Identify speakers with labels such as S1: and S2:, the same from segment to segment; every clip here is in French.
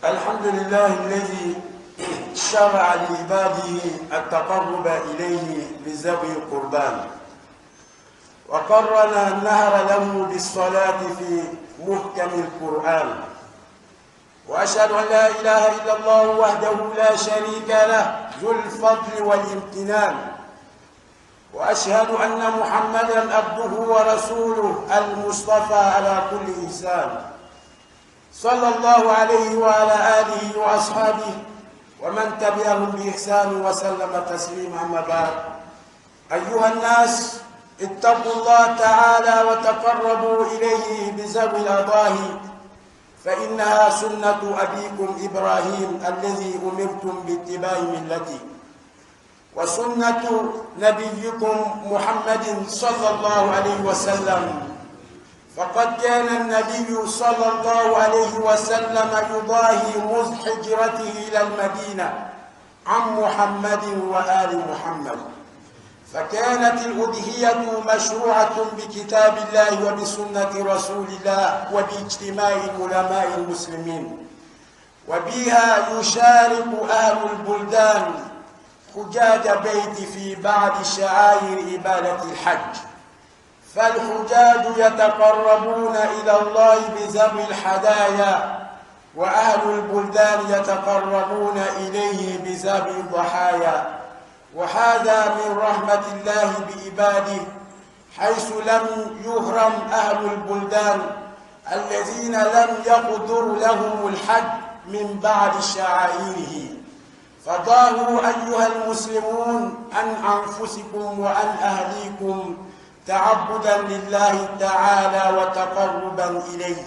S1: الحمد لله الذي شرع لعباده التقرب إليه بذبح القربان، وقرن النهر له بالصلاة في محكم القرآن، وأشهد أن لا إله إلا الله وحده لا شريك له ذو الفضل والامتنان، وأشهد أن محمدًا عبده ورسوله المصطفى على كل إنسان، صلى الله عليه وعلى آله وأصحابه ومن تبعهم بإحسان وسلم تسليما. أما بعد، أيها الناس، اتقوا الله تعالى وتقربوا إليه بذبح الأضاحي، فإنها سنة أبيكم إبراهيم الذي أمرتم باتباع ملته، وسنة نبيكم محمد صلى الله عليه وسلم، فقد كان النبي صلى الله عليه وسلم يضاهي مذ هجرته إلى المدينة عن محمد وآل محمد، فكانت الأضحية مشروعة بكتاب الله وبسنة رسول الله وباجتماع علماء المسلمين، وبها يشارك أهل البلدان حجاج بيت في بعض شعائر عبادة الحج، فالحجاج يتقربون إلى الله بذبح الهدايا، وأهل البلدان يتقربون إليه بذبح الضحايا، وهذا من رحمة الله بعباده، حيث لم يحرم أهل البلدان الذين لم يقدر لهم الحج من بعد شعائره، فضاهوا أيها المسلمون عن أنفسكم وعن أهليكم تعبدا لله تعالى وتقربا إليه،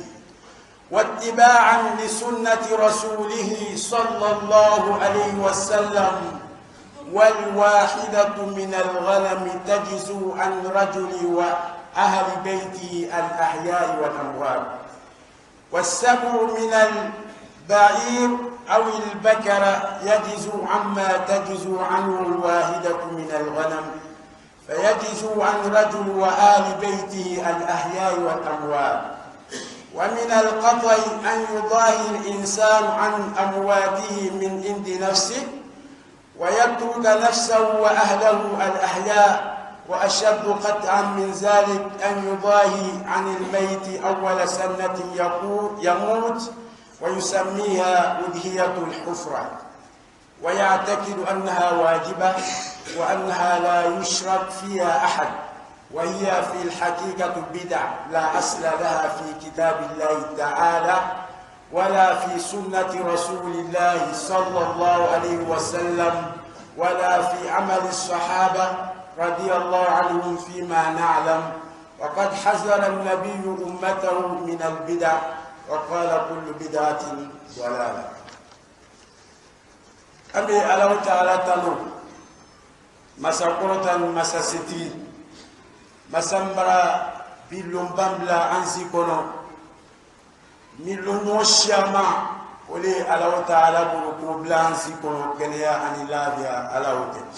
S1: واتباعا لسنة رسوله صلى الله عليه وسلم. والواحدة من الغنم تجزو عن رجل وأهل بيته الأحياء والأموات، والسبع من البعير أو البكر يجزو عما تجزو عنه الواحدة من الغنم، فيجزو عن رجل وآل بيته الأحياء والأموات. ومن القطع أن يضاهي الإنسان عن أمواته من عند نفسه ويترك نفسه وأهله الأحياء، وأشد قطعا من ذلك أن يضاهي عن الميت أول سنة يموت ويسميها أضحية الحفرة، ويعتقد أنها واجبة وأنها لا يشرك فيها أحد، وهي في الحقيقة بدع لا أصل لها في كتاب الله تعالى ولا في سنة رسول الله صلى الله عليه وسلم ولا في عمل الصحابة رضي الله عنهم فيما نعلم. وقد حذر النبي أمته من البدع وقال كل بدعة ضلالة. أبي الله تعالى تنو مساقرة مساسيتي مسامبرا بلومبامبلا أنسيكونو ميلونو شاما ولي الله تعالى بروكو بلانسي كونو كنيا أني لافيا الله تعالى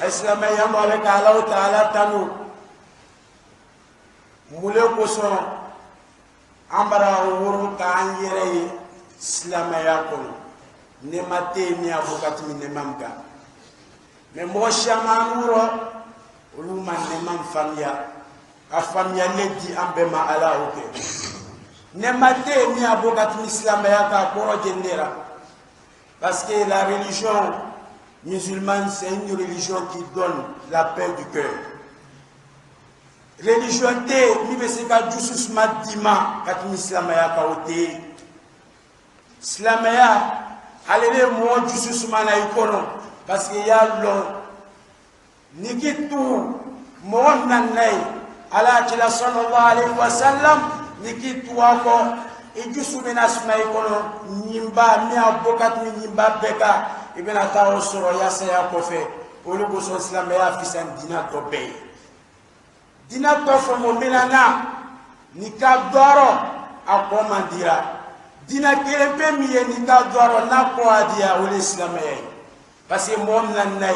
S1: إسلام يامو عليك الله تعالى تنو مولكو سون أمبرا ورو كان يري إسلام ياكونو نماتي ميا بوكات من نمامكا ممو شاما نورو ولوما نمام فاميا afamia ledi ambema ala oke nemate mi abogat l'islam ya ka korogendera, parce que la religion musulmane c'est une religion qui donne la paix du cœur. Religion te mi beseka jusus madima kat l'islam ya ka ote islam ya alele mo jusus mana ikono, parce que ya lo nikitu mo nanay ala kila sallallahu alayhi wa sallam nikitu wako ijusu minasma ikono nyimba mi abokat mi nyimba beka ibena tawo soro yasa ya kofe olugo so islam ya fisan dina to be dina to fo mo minana nikadoro akomandira dina kelempe mi ye nikadoro na ko adia ol islam ya, parce que mo nanay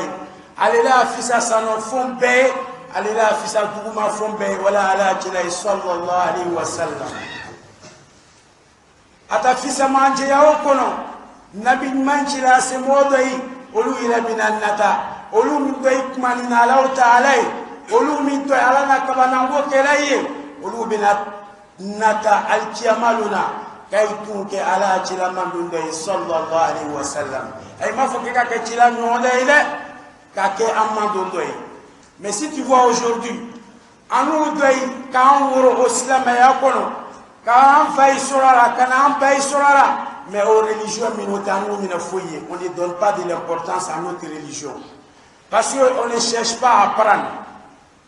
S1: alela fisa sano fombe alila fisa duguma fombe wala ala kila sallallahu alaihi wasallam. atafisa manje ya okono nabi manchi la se modai olu ila binannata olu min doy kumanina Allah ta'ala olu min doy alana kabana wokelaye olu binat nata alkiyamaluna kay tunke ala chila mandunde sallallahu alaihi wasallam ay mafoke ka ke chila nyonde ile ka ke amandondo. Mais si tu vois aujourd'hui anu doy kan woro islam ya kono kan fay surara kan bay surara. Mais aux religions minoritaires, on ne donne pas de l'importance à notre religion. Parce qu'on ne cherche pas à apprendre.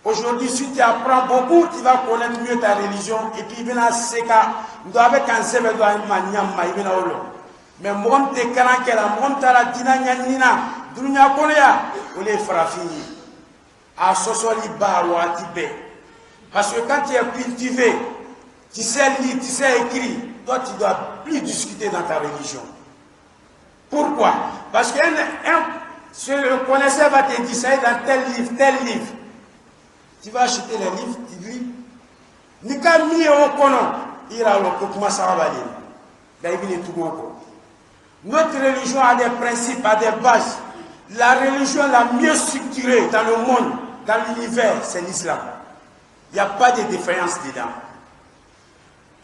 S1: Aujourd'hui, si tu apprends beaucoup, tu vas connaître mieux ta religion. Et puis, il y a ce cas, nous devons avec un zèbre de l'Anyama, il y a mais moi, je suis karakela, moi, je suis dina nyanina, dunya korea, on est frafini. À sosoli ba ou à tibé. Parce que quand tu es cultivé, tu sais lire, tu sais écrire, toi, tu ne dois plus discuter dans ta religion. Pourquoi? Parce que le connaisseur va te dire ça dans tel livre. Tu vas acheter les livres, tu lis. Nika mi au kono, ira lo kokuma sarabali. Daibini tugoko. Notre religion a des principes, a des bases. La religion la mieux structurée dans le monde, dans l'univers, c'est l'islam. Il n'y a pas de différence dedans.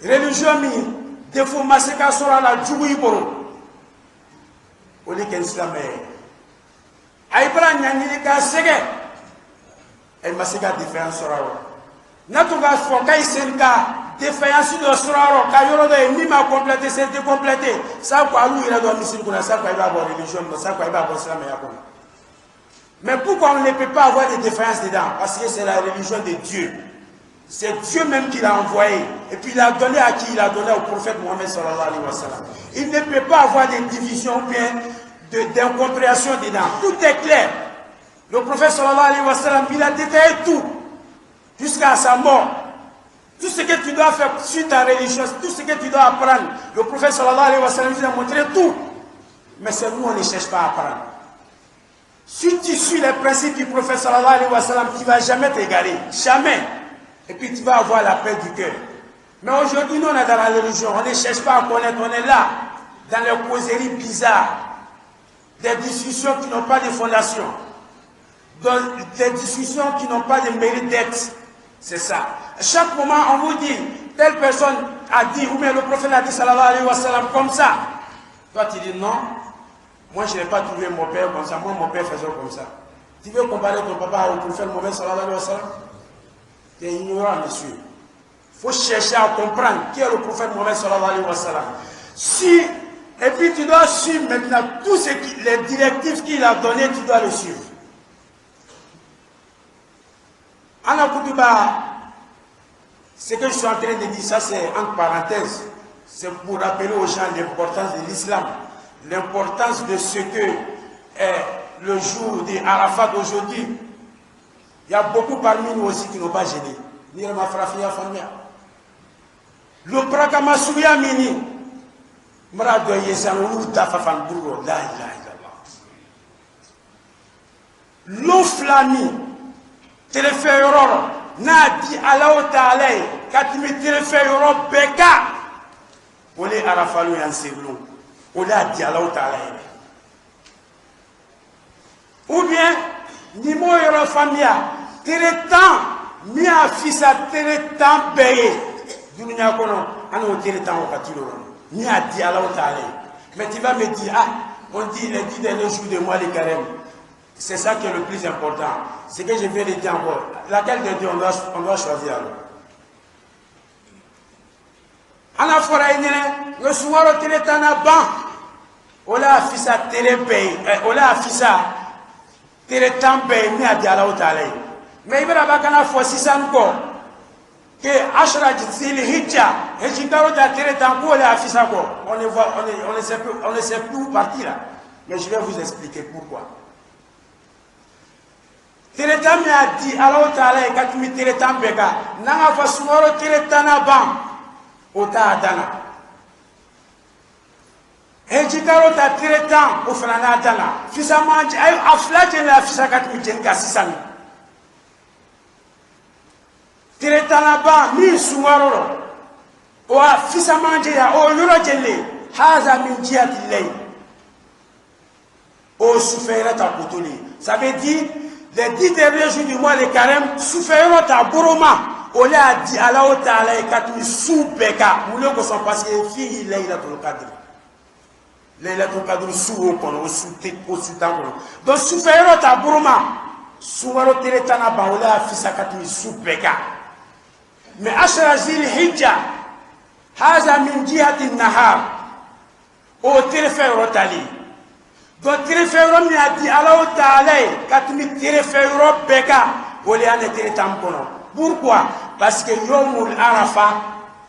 S1: Religion mi defo maseka sora la juwi boro oli ken islam ay bra nyani ka sege ay maseka différence sora ro natu ga fo kay sen ka différence do sora ro ka yoro do mi ma compléter c'est de compléter ça quoi lui il a do misil kuna ça quoi il va avoir religion ça quoi il va avoir islam ya ko. Mais pourquoi on ne peut pas avoir des différences dedans? Parce que c'est la religion de Dieu. C'est Dieu même qui l'a envoyé. Et puis il a donné à qui? Il a donné au prophète Mohammed sallallahu alayhi wa sallam. Il ne peut pas avoir des divisions ou bien d'incompréhension dedans. Tout est clair. Le prophète sallallahu alayhi wa sallam, il a détaillé tout. Jusqu'à sa mort. Tout ce que tu dois faire sur ta religion, tout ce que tu dois apprendre. Le prophète sallallahu alayhi wa sallam, il a montré tout. Mais c'est nous, on ne cherche pas à apprendre. Si tu suis les principes du prophète sallallahu alayhi wa sallam, tu ne vas jamais t'égarer. Jamais. Et puis tu vas avoir la paix du cœur. Mais aujourd'hui, nous, on est dans la religion. On ne cherche pas à connaître. On est là, dans les causeries bizarres. Des discussions qui n'ont pas de fondation. Des discussions qui n'ont pas de mérite d'être. C'est ça. À chaque moment, on vous dit, telle personne a dit, ou bien le prophète a dit, sallallahu alayhi wa sallam, comme ça. Toi, tu dis non. Moi, je n'ai pas trouvé mon père comme ça. Moi, mon père faisait comme ça. Tu veux comparer ton papa au prophète Mohammed sallallahu alayhi wa sallam? Tu es ignorant, monsieur. Il faut chercher à comprendre qui est le prophète Mohammed sallallahu alayhi wa sallam. Et puis tu dois suivre maintenant tous les directives qu'il a données, tu dois les suivre. Anna Koutouba, ce que je suis en train de dire, ça c'est entre parenthèses. C'est pour rappeler aux gens l'importance de l'islam, l'importance de ce que est le jour de Arafat aujourd'hui. Il y a beaucoup parmi nous aussi qui n'ont pas gêné. Ni le mafrafia famia. Le brakamasuya mini. Mrado yesanou tafafan buro. La ilaha illallah. L'oflami. Telefeyororo. Nadi Allah ta'ala. Katimi telefeyororo beka. Ole arafalu yanseblo. Ole adi Allah ta'ala. Ou bien ni mo yoro famia tere temps mi a fisa tere temps beye dunya kono anu tere temps wakati lo ni a dit Allah ta'ala. Mais tu vas me dire on dit les 10 derniers jours de mois de carême. C'est ça qui est le plus important. C'est que je viens de dire encore. Laquelle de Dieu on doit choisir alors? Ana fora inene le suwaro tere tana ban ola fisa tere beye ola fisa tere tambe mi a di Allah ta'ala. Mais il va bakana fo sisan ko que ashra zil hijja et jikaro da tere tambo la afisa ko on ne sait plus où partir là. Mais je vais vous expliquer pourquoi. Tere tambe a di Allah ta'ala quand mi tere tambe ka nanga fa sumoro tere tanaban ota adana. Et jikaro ta tere tam o fana adana. Fisa manji ay aflaje la fisa kat mi jenga sisami. Tere tanaba mi sumaroro. وفي سمانجيا أو يرجلي هذا من جهة الليل au souffert à Koutoli. Ça veut dire, les 10 derniers jours du mois de carême, souffert à Boroma, on l'a dit à la haute à la Katmi sous Beka, nous le connaissons parce que fille, il est là dans le cadre. Il est là dans le cadre sous au cono, sous tête, sous tango. Donc souffert à Boroma, sous le télétana, on l'a fait à Katmi sous Beka. Mais Ashrajil Hidja, Haza min Jihati Nahar, au téléphone rotali. Donc, téléphone mi a dit Allah Ta'ala, quand mi téléphone beka, on est en télétampono. Pourquoi? Parce que Yomul Arafa,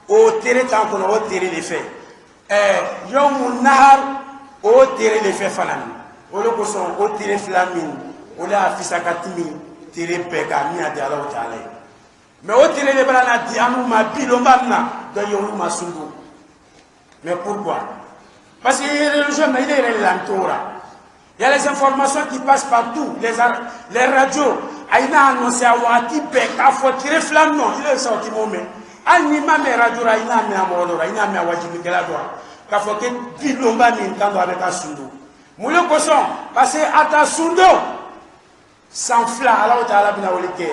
S1: au télétampono, au télé les faits. Yomul Nahar, au télé les faits fanani. Au lieu que son au téléflamine, on a fait katimi, télé beka, mi a dit Allah Ta'ala. Mais au télé les bras a dit Anou ma bilomana, de Yomul Masundu. Mais pourquoi? Parce que le religieux, mais il est l'entoura. Il y a les informations qui passent partout, les radios. Il a annoncé à Wati Bek, à Fotire Flamme, non, il est sorti mon mais. Anima mes radios, il a mis à Morora, il a mis à Wajimikela Doa. Qu'a fait que Bilomba n'entend avec un sundo. Moulin Kosson, parce que à ta sundo, sans fla, alors tu as la binawolike,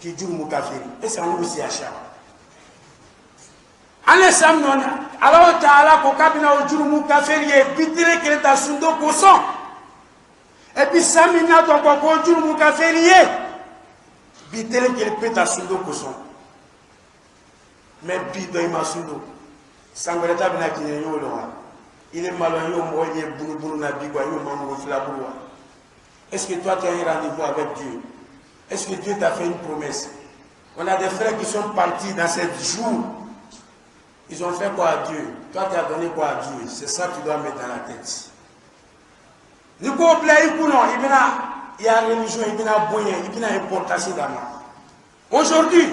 S1: qui joue Moukafiri. Et c'est un aussi à Chara. Alors tu as la Kokabina au jour Moukafiri et Bitire qui est à sundo Kosson. Et puis, Samina, donc, on joue mon café lié. Bitele qui est peut à sundo koson. Mais bido il m'a sundo. Sangreta bina qui est yo loin. Il est malin, yo moye boulou na bigwa, yo mamou flaboua. Est-ce que toi tu as un rendez-vous avec Dieu? Est-ce que Dieu t'a fait une promesse? On a des frères qui sont partis dans cette jour. Ils ont fait quoi à Dieu? Toi tu as donné quoi à Dieu? C'est ça que tu dois mettre dans la tête. Nous pouvons plaire pour nous, il y a une religion, il y a une bonne, il y a une importance dans nous. Aujourd'hui,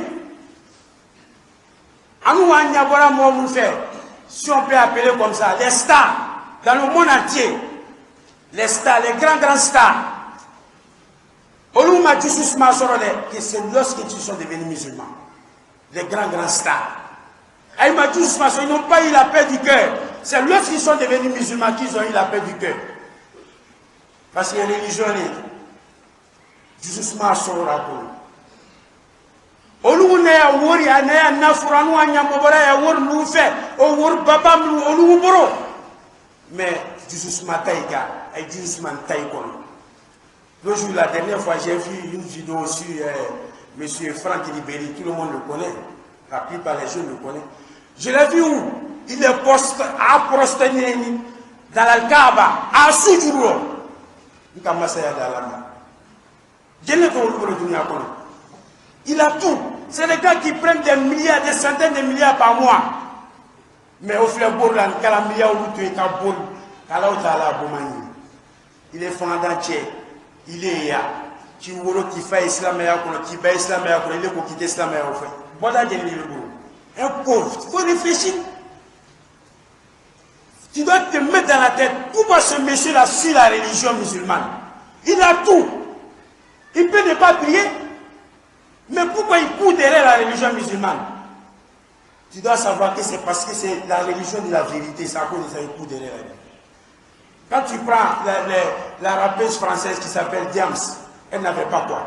S1: à nous, on y a voilà moi vous faire, si on peut appeler comme ça, les stars dans le monde entier, les stars, les grands stars. On m'a dit que c'est lorsqu'ils sont devenus musulmans, les grands stars. Et il m'a dit ils n'ont pas eu la paix du cœur. C'est lorsqu'ils sont devenus musulmans qu'ils ont eu la paix du cœur. Parce que les religions, justement, sont rapport. Olu ya wori anaya nafuranu anyamobora ya wor nu fait o wor baba mu olu boro mais justement taïga et justement taïkon. Le jour la dernière fois j'ai vu une vidéo sur monsieur Franck Ribéry, tout le monde le connaît, la plupart des gens le connaissent. Je l'ai vu où il est poste à prosterner dans l'Al-Kaaba à Soudjouro. Il a tout. C'est les gars qui prennent des milliards, des centaines de milliards par mois. Mais au fléau, il est fondant, il est là. Qui qui fait islam, qui fait islam, il est pour quitter islam. Un pauvre, il faut réfléchir. Tu dois te mettre dans la tête, pourquoi ce monsieur-là suit la religion musulmane? Il a tout. Il peut ne pas prier, mais pourquoi il court derrière la religion musulmane? Tu dois savoir que c'est parce que c'est la religion de la vérité, c'est à cause de ça qu'il court derrière elle. Quand tu prends la rappeuse française qui s'appelle Diams, elle n'avait pas quoi?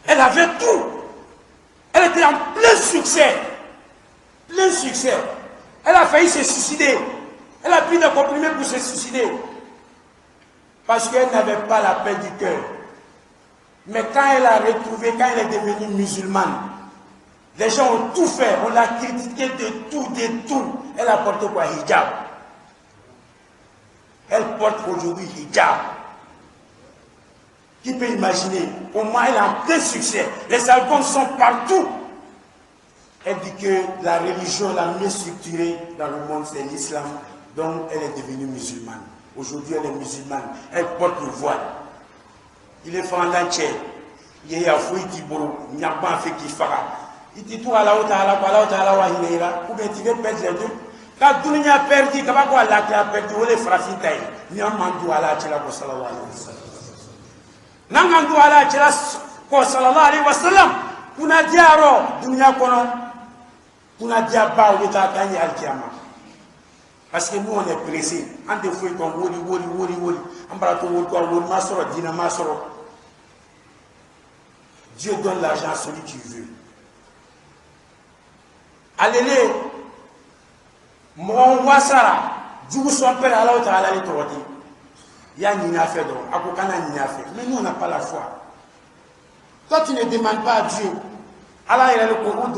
S1: Elle avait tout. Elle était en plein succès. Plein succès. Elle a failli se suicider. Elle a pris des comprimés pour se suicider. Parce qu'elle n'avait pas la paix du cœur. Mais quand elle a retrouvé, quand elle est devenue musulmane, les gens ont tout fait. On l'a critiqué de tout, de tout. Elle a porté quoi? Hijab. Elle porte aujourd'hui hijab. Qui peut imaginer? Au moins, elle a un plein succès. Les albums sont partout. Elle dit que la religion la mieux structurée dans le monde, c'est l'islam. Donc, elle est devenue musulmane. Aujourd'hui, elle est musulmane. Elle porte le voile. Il est fondant tché. Il y a fouille qui bourre. Il n'y a pas fait qui fera. Il dit tout à la haute, à la haute, à la haute, ou bien tu veux perdre les deux. Quand tout le monde a perdu, quand on a perdu, on les frappé taille. Il y a un mandou à la tchéla pour sallallahu alayhi wa sallam. Nangandu à la tchéla pour sallallahu alayhi wa sallam. On a dit à l'eau, dunia kono. Pour la diaba ou l'état gagné al-Kiyama. Parce que nous on est pressés. En des fois, on woli. En barato woli masoro, dina masoro. Dieu donne l'argent à celui qui veut. Allez, mon wasara, du son père Allah ta'ala les tordi. Il y a une affaire donc, akokana une affaire. Mais nous on n'a pas la foi. Toi tu ne demandes pas à Dieu. Allah il a le Qur'an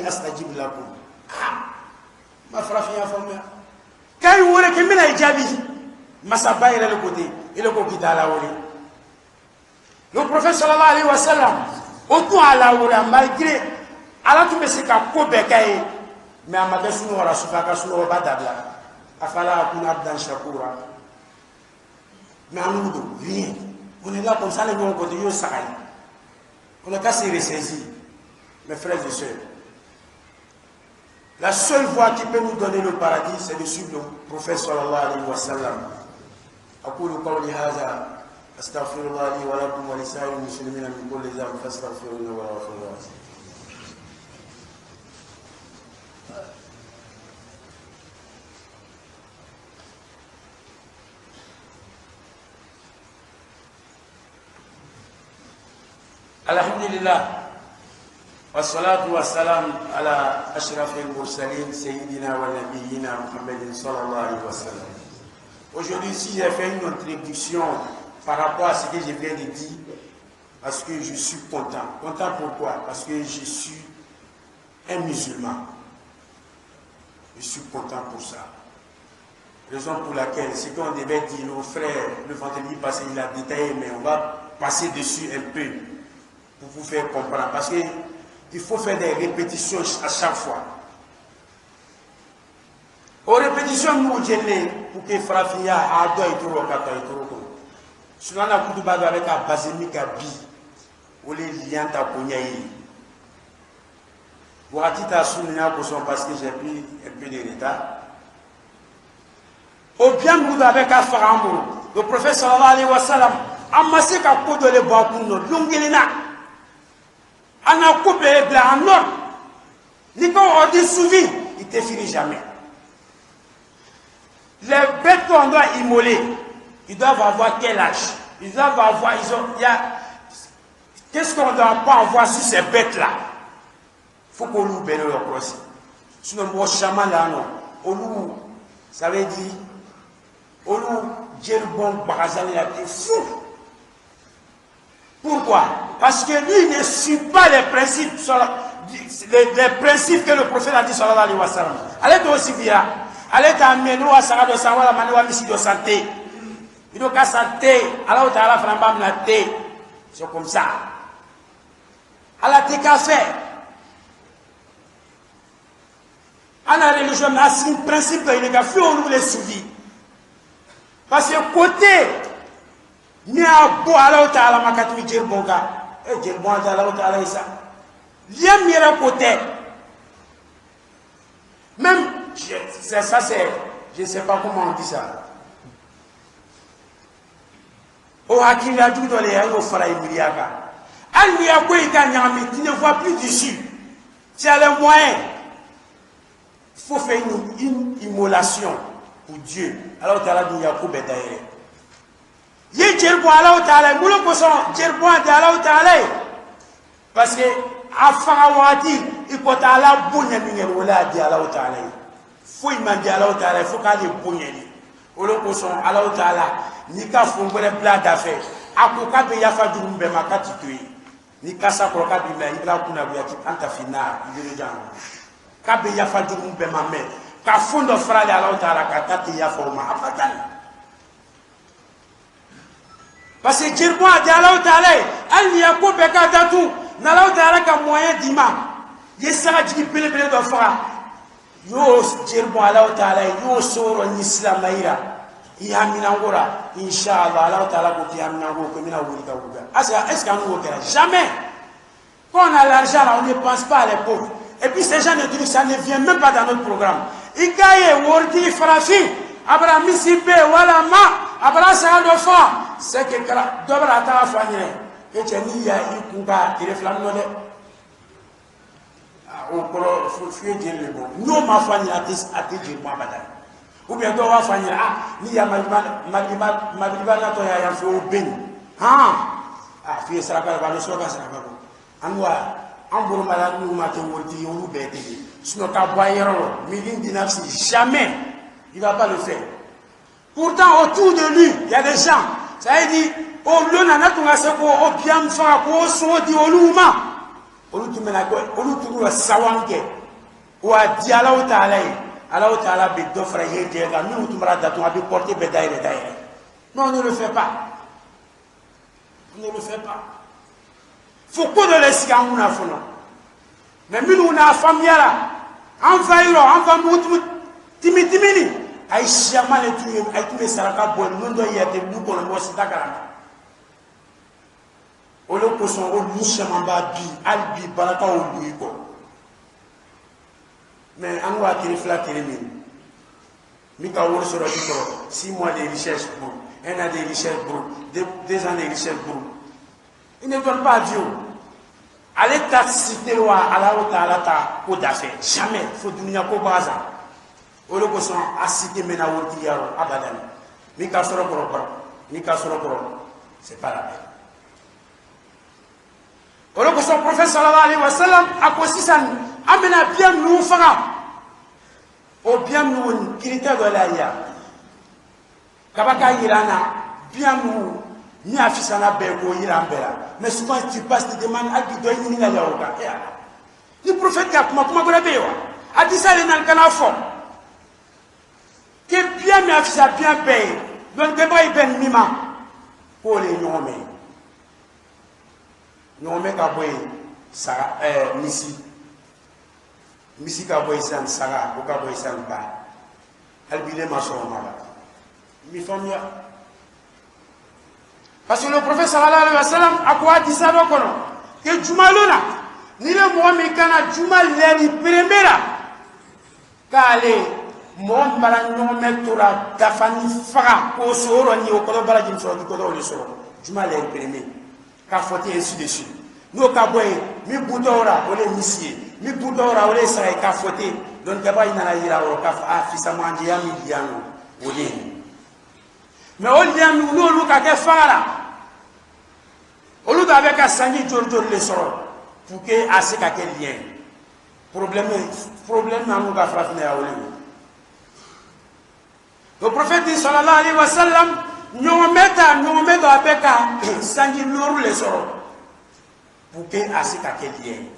S1: astajib lakum. Ma frafia famille. Quand il voulait que mina ijabi, masaba il a le côté, il le côté d'Allah. Le prophète sallallahu alayhi wa sallam, autant Allah malgré Allah tu me sais qu'à Kobekaye, mais à ma personne on a souffert qu'à souffrir au badabla. Afala akuna abdan shakura. Mais à nous rien. On est là comme ça les gens côté yo saray. On a qu'à se ressaisir, mes frères et sœurs. La seule voie qui peut nous donner le paradis, c'est de suivre le prophète sallallahu alayhi wa sallam. أقول قولي هذا أستغفر الله لي ولكم ولسائر المسلمين من كل ذنب فاستغفروه إنه هو الغفور الرحيم. الحمد لله والصلاة والسلام على أشرف المرسلين سيدنا ونبينا محمد صلى الله عليه وسلم. Aujourd'hui, si j'ai fait une introduction par rapport à ce que je viens de dire, parce que je suis content. Content pourquoi? Parce que je suis un musulman. Je suis content pour ça. Raison pour laquelle, ce qu'on devait dire, nos frères, le vendredi passé, il a détaillé, mais on va passer dessus un peu pour vous faire comprendre. Parce qu'il faut faire des répétitions à chaque fois. Aux répétitions, nous disons pour que Frafia a deux et trois, quatre et trois. Sinon, on a beaucoup de bagarres avec la basémique à bi, ou les liens à Pognaï. Pour attirer à souligner parce que j'ai pris un peu de retard. Au bien nous avec un Farambo, le prophète sallallahu alayhi wa sallam, a massé qu'à coup de les bois pour nous, l'ongelina. On a coupé les blancs en or. Ni quand on dit souvi, il ne te finit jamais. Les bêtes qu'on doit immoler, ils doivent avoir quel âge? Ils doivent avoir, qu'est-ce qu'on ne doit pas avoir sur ces bêtes-là? Il faut qu'on loue leur procès. Sinon, moi, chaman là, non. On loue, ça veut dire, on loue, Dieu bon, Barazan, il a été fou. Pourquoi? Parce que lui ne suit pas les principes, les principes que le prophète a dit, sallallahu alayhi wa sallam. Allez, toi aussi, viens. Allez, t'amener nous à Sarah de Sawa, la manoua, misi de santé. Il doit qu'à santé, alors t'as la flambam la thé. C'est comme ça. Alors, t'es qu'à faire. À la religion, c'est un principe, il est qu'à faire, on nous les suivi. Parce que côté, ni à bout, alors t'as la makatoui, j'ai le bon gars. Et j'ai le bon gars, alors t'as la ça. Lien mire côté. Même, ça c'est, je ne sais pas comment on dit ça. Au Hakim Yadou dans les aïeux au Faraï Miliaka. Al-Miyako est gagnant, tu ne vois plus dessus. Tu as les moyens. Il faut faire une immolation pour Dieu. Alors tu as la Miyako Bétaïre. Yé Djerbo Allah Ta'ala, Moulou Kosson, Djerbo Allah Ta'ala. Parce que, à Farawati, il faut Allah Bounya Mingerola di Allah Ta'ala. Faut y demander à Allah Ta'ala, il faut qu'elle ait Bounya. Moulou Kosson, Allah Ta'ala, Nika Fongore Bla d'affaires. Akoka be Yafa Djoumbe Makati Tui. Nika Sakroka Bima, Ibra Kuna Biaki, Antafina, Ibirijan. Kabe Yafa Djoumbe Mame. Ka Fondo Frale Allah Ta'ala, Katati Yafa Oma. Apatan. Parce que Djerbo a dit à Allah Ta'ala, elle n'y a pas Beka Datou, n'Allah Ta'ala qu'un moyen d'imam. Yessara dit Bele Bele d'Ofra. Yo Djerbo Allah Ta'ala, yo Soro Nisla Maïra. Yaminangora, Inch'Allah, Allah Ta'ala, pour Yaminango, comme il a voulu qu'à est-ce qu'on nous jamais. Quand on a l'argent, on ne pense pas à les pauvres. Et puis ces gens ne disent ça ne vient même pas dans notre programme. Ikaye, Wordi, Farafi, Abraham Sipe, Walama, Abraham Sahadofa, c'est que Dobra Tafanye, et Tchani, il y a eu Kuba, il est flammé. o kɔrɔ fiye jeli le bɔ n'o ma fɔ a ɲɛna a tɛ jeli bɔ abada ou bien dɔw b'a fɔ a ɲɛna ni ya maliba natɔ y'a yan fɛ o bɛ yen fiye saraka b'a la sɔrɔ ka saraka bɔ an ko an bolo ma la n'u ma kɛ waritigi olu bɛɛ tɛ yen sinon ka bɔ a yɔrɔ la million dinar si jamais il va pas le faire pourtant autour de lui il y a des gens ça veut dire o lona na tun ka se ko o biam faga ko so di olu ma olu tun bɛna ko olu tun ka sawan kɛ wa di Alahu Taala ye Alahu Taala bɛ dɔ fara ye jɛ kan minnu tun b'a datugu a bɛ porte bɛɛ dayɛlɛ non on ne le fait pas on ne le fait pas faut ko dɔ de sigi an kunna fɔlɔ mais minnu n'a faamuyara an fa yɔrɔ an fa mugu timi a ye siyama de tun ye a tun bɛ saraka bɔ ninnu dɔ yɛrɛ tɛ du kɔnɔ mɔgɔ si t'a kalama o de kosɔn o lu caman b'a bi hali bi barakaw don i kɔ mais an ko a teri fila teri min ka wari sɔrɔ i kɔrɔ 6 mois de richesse pour 1 an de richesse pour 2 ans de richesse pour il ne donne pas Dieu ale ta cité wa Alahu Taala ta ko da fɛ jamais fo dunuya ko b'a san o de kosɔn a cité mɛna woritigiya rɔ abadan min ka sɔrɔ kɔrɔ kɔrɔ min ka sɔrɔ kɔrɔ c'est pas la peine. O de kosɔn prophète sallallahu alayhi wa sallam a ko sisan an bɛna biɲɛ ninnu faga o biɲɛ ninnu kiritɛ dɔ la yan kaba k'a jira an na biɲɛ ninnu ni a fisana bɛɛ k'o jira an bɛɛ la mais souvent tu passes tu demandes hali bi dɔ ye ɲininkali o kan ni prophète ka kuma wɛrɛ bɛ yen wa a ti sa de nana kana fɔ que biɲɛ min a fisa biɲɛ bɛɛ ye dɔnnikɛbaga yi bɛ nin min ma k'o de ye ɲɔgɔn mɛn. ɲɔgɔnmɛ ka bɔ yen saga misi ka bɔ yen sisan saga o ka bɔ yen sisan ba hali bi ne ma sɔn o ma la mi faamuya parce que le prophète sallallahu alayhi wa sallam a ko hadisa dɔ kɔnɔ que jumalo la ni bɛ mɔgɔ min kana juma lɛri pereme la k'ale mɔgɔ mara ɲɔgɔnmɛ tora dafa ni faga k'o so yɔrɔ ni o kɔrɔ baraji sɔrɔ ni kɔrɔ o de sɔrɔ juma lɛri pereme k'a fɔ ten ainsi de suite n'o ka bɔ yen min buntɔ la o de ye misi ye min buntɔ la o de ye saga ye k'a fɔ ten donc daba in nana yira o k'a fɔ fisamandiya min di yan nɔ o de ye mais o liya min n'olu ka kɛ faga la olu b'a bɛ ka sanji joli joli de sɔrɔ pour que a se ka kɛ liya ye problème n'an ka farafinna ya o de ye le prophète sallallahu alayhi wa sallam ɲɔgɔnmɛ dɔ a bɛ ka sanji lɔɔri le sɔrɔ pour que a se ka kɛ liya ye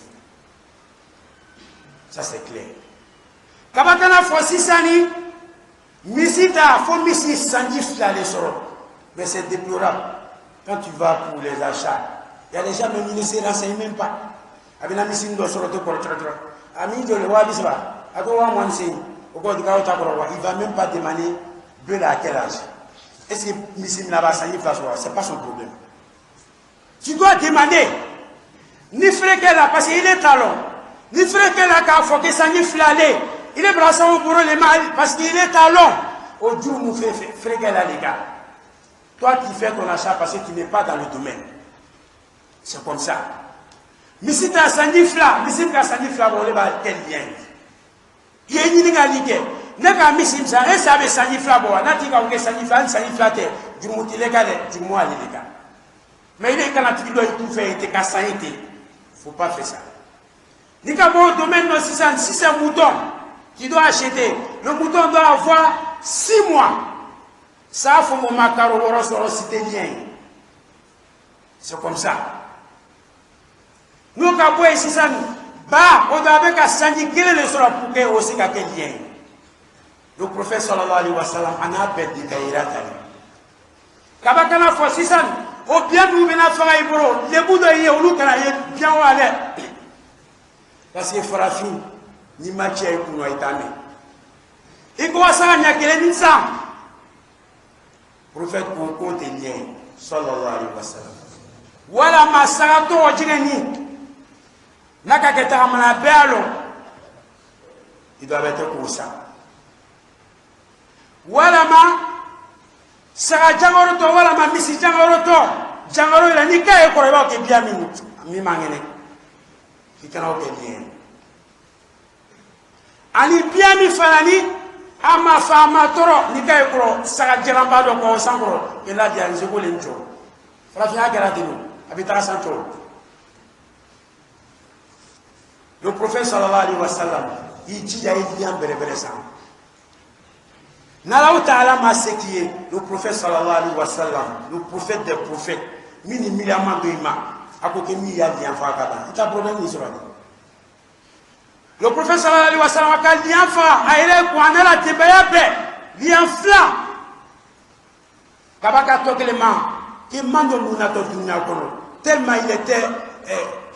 S1: ça c'est clair kaba kana fɔ sisan ni misi ta fo misi sanji fila le sɔrɔ mais c'est déplorable quand tu vas pour les achats il y a des gens même ils ne se renseignent même pas a bɛna misi dɔ sɔrɔ to kɔrɔ tɔrɔ a min jɔlen 200 a ko 150 o ko dikaw ta kɔrɔ wa il va même pas demander de à quel âge. Est-ce que Missim n'a pas saigné face à c'est pas son problème. Tu dois demander. Ni frère qu'elle a, parce qu'il est talon. Ni frère qu'elle a qu'à faut que ça n'y flâne. Il est brassé au bourreau les mal parce qu'il est talon. Au Dieu nous fait frère qu'elle a les gars. Toi qui fais ton achat parce que tu n'es pas dans le domaine. C'est comme ça. Missim t'a saigné fla, Missim t'a saigné fla, on va tel lien. Il y a une égalité. Ne ka misim sa e sabe sanji fla bo na ti ka o ke sanji fla te jumuti le ka de jumu ali le ka mais il est kana ti do tout fait te ka sanité faut pas faire ça ni ka bon domaine no 600 moutons qui doit acheter le mouton doit avoir 6 mois ça faut mon macaro woro so cité bien c'est comme ça nous ka boy 600 ba o da be ka sanji kele le so pour que o se ka ke bien. Le prophète sallallahu alayhi wa sallam en a bête de Kairata. Kabakana fo sisan, o bien nous bena fara iboro, le boudo ye olu kana ye bien wale. Parce que farafin ni machi ay kuno itame. Iko wasanga nyakele ni sa. Prophète ko ko te lien sallallahu alayhi wa sallam. Wala masarato o jigeni. Naka keta amana bealo. Il doit être comme ça. Wala ma saga jangoro to wala ma misi jangoro to jangoro la ni kay ko ba ke biya mi mangene ki kana o ke bien ani bien mi fanani ama fama toro ni kay ko saga jaramba do ko sankoro ila dia nzego lenjo farafi agara dinu abita santo. Le prophète sallallahu alayhi wa sallam il dit ya bien bere ça nala taala ma sekiye le prophète sallallahu alayhi wa sallam le prophète des prophètes mini miliama do ima akoke mi ya dia fa kaba ita problème ni sura. Le prophète sallallahu alayhi wa sallam a dit l'enfant a été pour la tibéabe l'enfant kabaka tokelema qui mande mon dunya kono tellement il était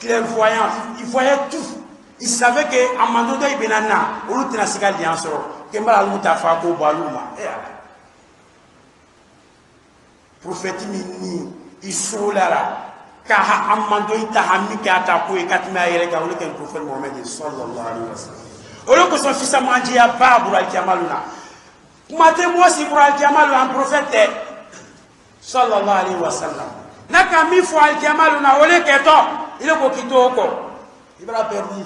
S1: clairvoyant, il voyait tout, il savait que amando do ibinana olu tina siga liansoro que mala luta fa ko baluma prophète ni isolara ka amando ita hamika atako e katima yere ka olu ken prophète Mohammed sallallahu alaihi wasallam olu ko son fils manji ya babu al kamaluna kuma te mo si pour al kamalu un prophète sallallahu alaihi wasallam naka mi fo al kamaluna ole keto ile ko kitoko ibara perdi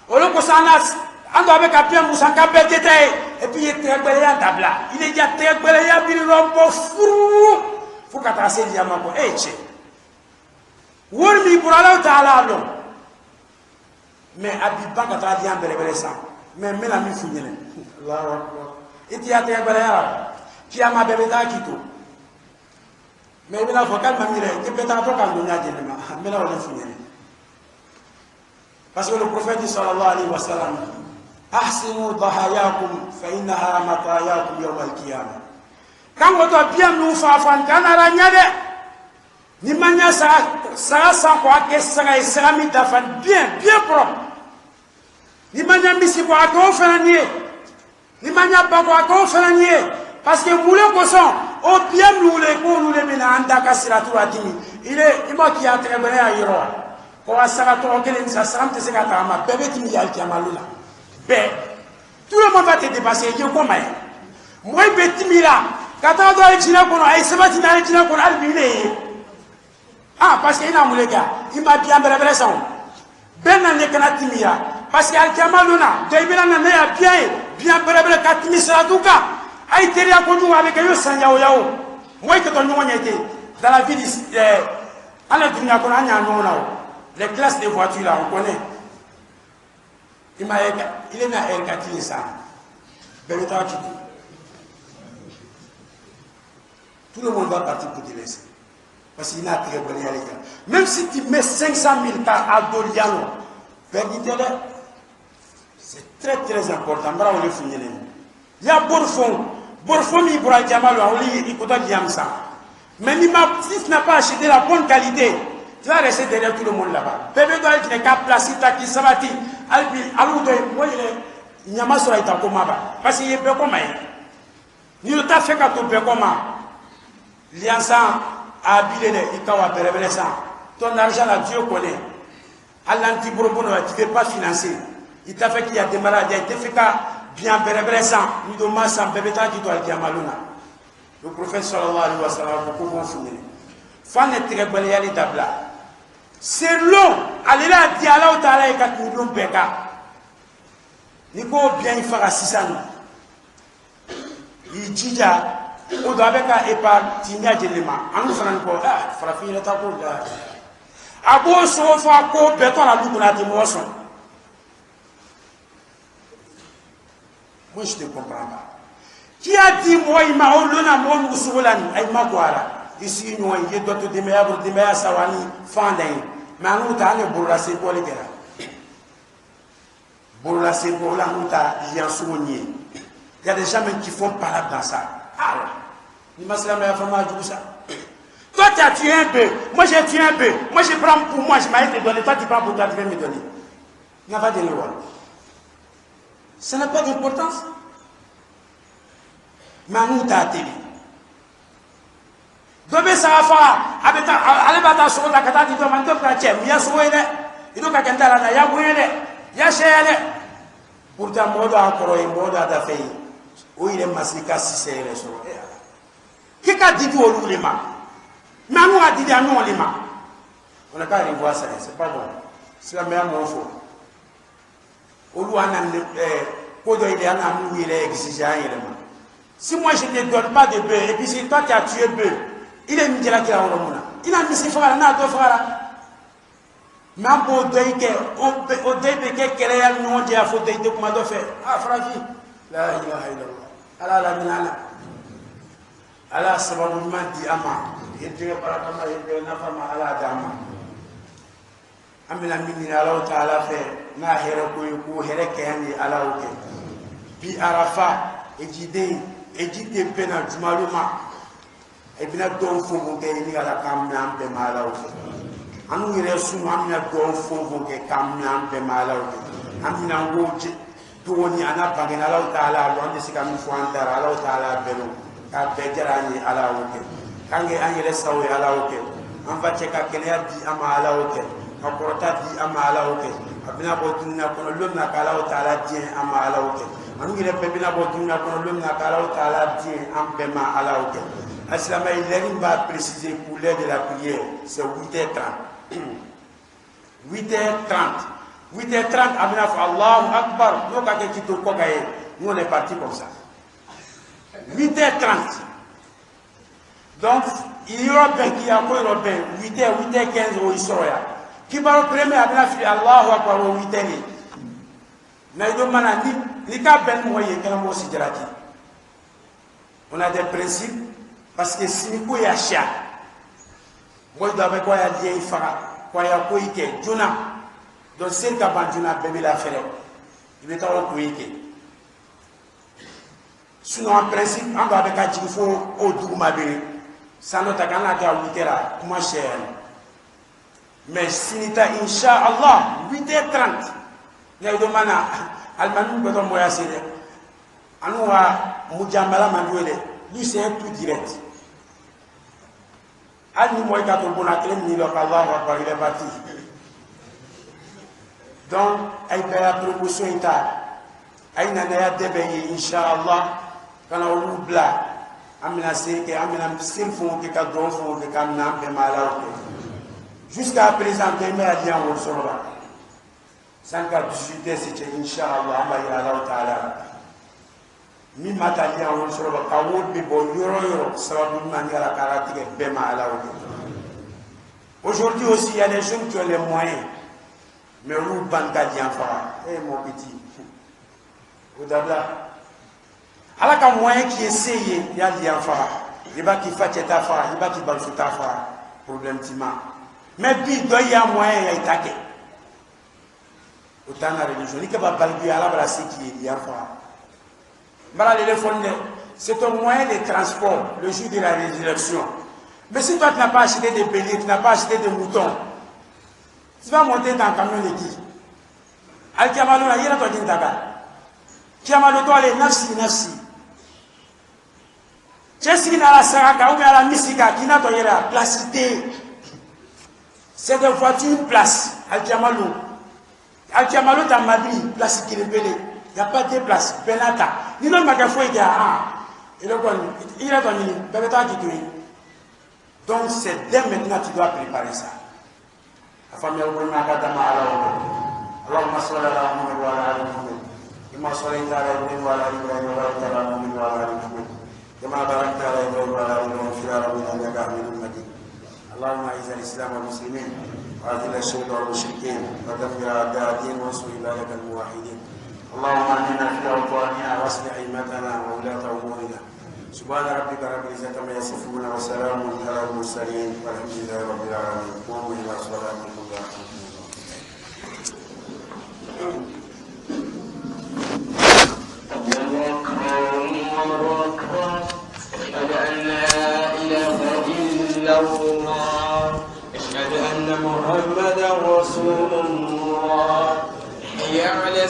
S1: olu ko sanas ando avec apia musa ka betete et puis il était ya tabla il est ya tegbele ya bi rombo furu fu ka ta se ya mako eche wor mi pour Allah taala lo mais abiba ka ta dia bere sa mais mena mi funyele Allahu akbar iti ya tegbele ya ki ama bebe ta kito mais bila fo kalma mire ke beta to kan dunya jenema mena wala funyele. Parce que le prophète sallallahu alayhi wa sallam ahsinu dhahayakum fa innaha matayakum yawm al-qiyamah. Quand on doit bien nous faire fan kanara nyade ni manya sa quoi que ça mi ta fan bien propre. Ni manya misi ko ako fananie. Ni manya ba ko ako fananie parce que moule ko son o bien nous le mena anda kasiratu atini. Il m'a qui a très bien à yoro. Ko asara to kelen sa sam te seka ta ma bébé timi yal ki amalula be tout le monde va te dépasser je ko may moy be timi la kata do al jina kono ay sabati na al jina kono al bile parce que ina mulega ima bien bere sa ben na ne kana timi ya parce que al kamaluna de bila na ne ya bien bere ka timi sa duka ay teria ko ñu avec yo sanya o yawo moy ke to ñu ñete dans la vie ala dunya kono anya no na. Les classes de voitures là, on connaît. Il est dans R4 ça. Tout le monde va partir pour te laisser. Parce qu'il n'a très bon les gars. Même si tu mets 500 000 par à Doliano, c'est très important. Il y a Borfon, il pourra dire il faut dire ça. Mais si tu n'as pas acheté la bonne qualité, tu vas rester derrière tout le monde là-bas. Bébé doit être qu'à placer ta qui sabati. Albi, alou de moi il n'y a pas sur la parce qu'il est peu comme ni le t'a fait qu'à tout peu comme l'ensemble a habillé les ikawa bérébéré ça. Ton argent là Dieu connaît. À l'anti-bourbono tu ne veux pas financer. Il t'a fait qu'il y a des maladies. Il t'a fait qu'à bien bérébéré ça. Nous demandons ça bébé ta qui doit le diamaluna. Le prophète sallallahu alayhi wa sallam a beaucoup confiné. Fan est très bonne yali dabla. C'est long. Allez là, diala ou tala et 4 millions de béka. Niko bien il fera 6 ans. Il dit ya, on doit avec un épargne, tinia djelema. Anu fanan ko, farafi le tako là. Abo sofa ko béton la loup na dimoson. Moi je ne comprends pas. Qui a dit moi il m'a olona mon usulani ay magwara. Ici nous il y a d'autres démeilleurs sawani fandai mais nous ta ne bourra c'est pour les gars bourra c'est pour la muta il y a soigné il y a des gens qui font parade dans ça ni masla mais fama du ça toi tu as tué un peu moi j'ai tué un peu moi je prends pour moi je m'ai te donné toi tu prends pour toi tu vas me donner il n'y a pas de loi ça n'a pas d'importance mais nous ta télé dobe safa abeta alebata so da kata di do man to ka chem ya so ene ido ka kenta la ya buene ya shele pourtant modo akoro e modo da fei o ile masika sisere so ki ka di do lulema manu a di anu lema on a ka revoir ça c'est pas bon c'est la meilleure mot. Au loin si moi je ne te donne pas de bœuf, et puis c'est toi qui as tué bœuf, il est mis là qui a il a mis ses frères, il a deux frères. Même pour deuil que, au deuil de quel est le nom de la faute de comment de faire. Ah, Frafi, la ilaha illallah. Allah la minala. Allah sababou mandi ama. Il dit barakama, il dit nafama Allah dama. Amina mini Allah ta'ala fait. Na here ko here kayani Allah oke. Bi arafa ejide pena jumaluma. Ebina don fo mo ke ni ala kam na ambe mala oke. Anu yɛrɛ sunu amina dɔn fɔn kɛ k'amina bɛɛ ma ala kɛ amina wo dɔgɔni ana bangena ala taala lo an tɛ se ka min fɔ an dara ala taala bɛɛ lo k'a bɛɛ diyara an ye ala y'o kɛ k'an kɛ an yɛrɛ sago ye ala y'o kɛ an fa cɛ ka kɛnɛya di an ma ala y'o kɛ ka kɔrɔta di an ma ala y'o kɛ a bɛna bɔ dumuni kɔnɔ don min na k'ala y'o taala diɲɛ an ma ala y'o kɛ anu yɛrɛ bɛɛ bɛna bɔ dumuni kɔnɔ don min na k'ala y'o taala diɲɛ an bɛɛ ma ala y'o kɛ asilamɛ l'heure va préciser pour l'heure de la prière c'est 8h30. 8h30, Amina fait Allahu Akbar, nous avons dit tout nous on est parti comme ça. 8h30. Donc, il y aura bien qui a quoi 8h15 au Israël. Qui va le premier Amina fait Allahu Akbar au 8h. Mais il mana ni ka ben moyen que nous aussi dirati. On a des principes parce que si nous pouvons acheter moi, je dois quoi y dire, il fera quoi y a quoi y est, Juna. Donc, c'est qu'à Juna, bébé la faire. Il est en quoi y est. Sinon, en principe, on doit avec un petit peu au Doumabé. Ça ne t'a qu'à la gare, là, comment cher. Mais si nous avons, Inch'Allah, 8h30, nous avons demandé à Almanou, que nous avons dit, nous avons dit, lui, c'est un tout direct. Ani moi quand on a créé ni le Allah va il est parti. Donc ay la promotion ita ay na ya débeye inshallah kana on bla amina c'est que amina sil font que ka don font que kam na be mala jusqu'à présent de me a dit en soroba 118 c'est inshallah Allah taala mi matali en soroba ka wobbe bo yoro sababu mani ala karate be mala. Aujourd'hui aussi, il y a des jeunes qui ont les moyens. Mais où Bangadi en fera? Eh mon petit. Oudabla. Alors qu'un moyen qui essaye, il y a des enfants. Il va qui fait ta fara, il va qui balse ta fara. Problème tima. Mais puis, il y a un moyen, il y a attaqué. Autant la religion. Il n'y a pas balguer à la brasse qui est en fara. Voilà le téléphone. C'est un moyen de transport le jour de la résurrection. Mais si toi tu n'as pas acheté des béliers, tu n'as pas acheté des moutons, tu vas monter dans un camion de qui? Al-Kiamalo, il y a toi qui t'aga. Kiamalo, toi, les nafsi. Qu'est-ce qu'il y a à la Saraka ou à la Missika qui n'a pas la placité? C'est des voitures place. Al-Kiamalo. Al-Kiamalo, tu as Madrid, place qui est belé. Il n'y a pas de place. Benata. Ni non, il faut y a donc c'est dès maintenant que tu dois préparer ça. La famille Allahumma salli ala Muhammad wa ala ali Muhammad. Kama sallaita ala Ibrahim wa ala ali Ibrahim wa barik ala Muhammad wa ala ali Muhammad. Kama barakta ala Ibrahim wa ala ali Ibrahim fil alamin innaka Hamidum Majid. Allahumma a'izz al-islam wal muslimin wa adhil ash-shirka wal mushrikeen wa dammir a'da' ad-din wa ansur ibadaka al-muwahhidin. اللهم آمنا في أوطاننا وأصلح أئمتنا وولاة أمورنا. سبحان ربك رب العزة عما يصفون وسلام على المرسلين والحمد لله رب العالمين. قوموا إلى صلاتكم يرحمكم أشهد أن لا إله إلا الله أشهد أن محمدا رسول الله حي على